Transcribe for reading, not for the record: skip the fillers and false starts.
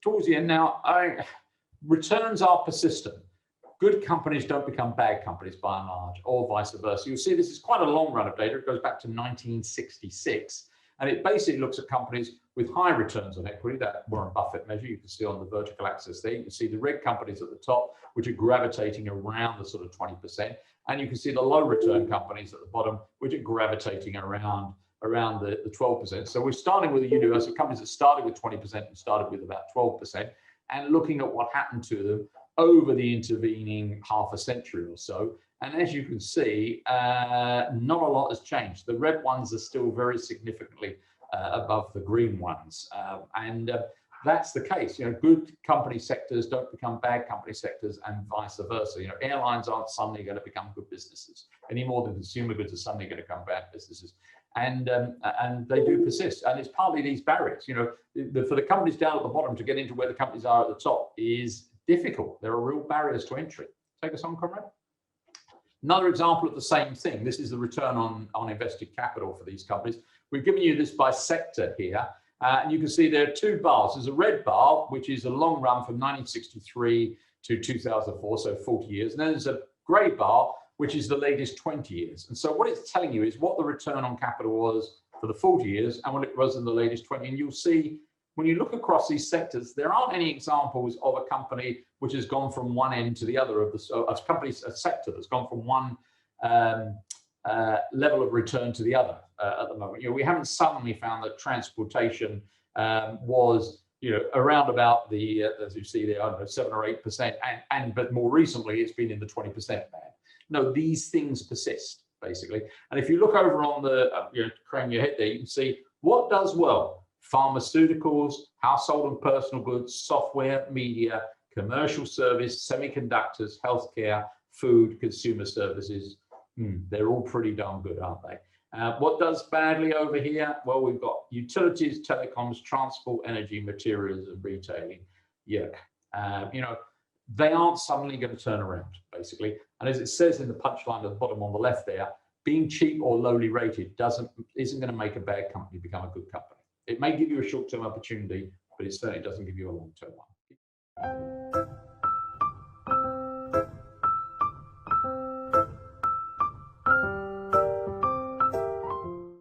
towards the end now, returns are persistent. Good companies don't become bad companies by and large, or vice versa. You'll see this is quite a long run of data. It goes back to 1966. And it basically looks at companies with high returns on equity, that Warren Buffett measure you can see on the vertical axis there. You can see the red companies at the top, which are gravitating around the sort of 20%. And you can see the low return companies at the bottom, which are gravitating around the 12%. So we're starting with a universe of companies that started with 20% and started with about 12%, and looking at what happened to them over the intervening half a century or so. And as you can see, not a lot has changed. The red ones are still very significantly above the green ones. That's the case. You know, good company sectors don't become bad company sectors, and vice versa. You know, airlines aren't suddenly going to become good businesses any more than consumer goods are suddenly going to become bad businesses. And they do persist. And it's partly these barriers. You know, for the companies down at the bottom to get into where the companies are at the top is difficult. There are real barriers to entry. Take us on, Conrad. Another example of the same thing. This is the return on invested capital for these companies. We've given you this by sector here. And you can see there are two bars. There's a red bar, which is a long run from 1963 to 2004, so 40 years. And then there's a gray bar, which is the latest 20 years. And so what it's telling you is what the return on capital was for the 40 years and what it was in the latest 20. And you'll see when you look across these sectors, there aren't any examples of a company which has gone from one end to the other of the a sector that's gone from one level of return to the other at the moment. You know, we haven't suddenly found that transportation was, you know, around about the as you see there, I don't know, 7 or 8%, but more recently it's been in the 20% band. No, these things persist basically. And if you look over on the you know, crane your head there, you can see what does well. Pharmaceuticals, household and personal goods, software, media, commercial service, semiconductors, healthcare, food, consumer services. They're all pretty darn good, aren't they? What does badly over here? Well, we've got utilities, telecoms, transport, energy, materials, and retailing. Yeah, you know, they aren't suddenly going to turn around, basically. And as it says in the punchline at the bottom on the left there, being cheap or lowly rated isn't going to make a bad company become a good company. It may give you a short-term opportunity, but it certainly doesn't give you a long-term one.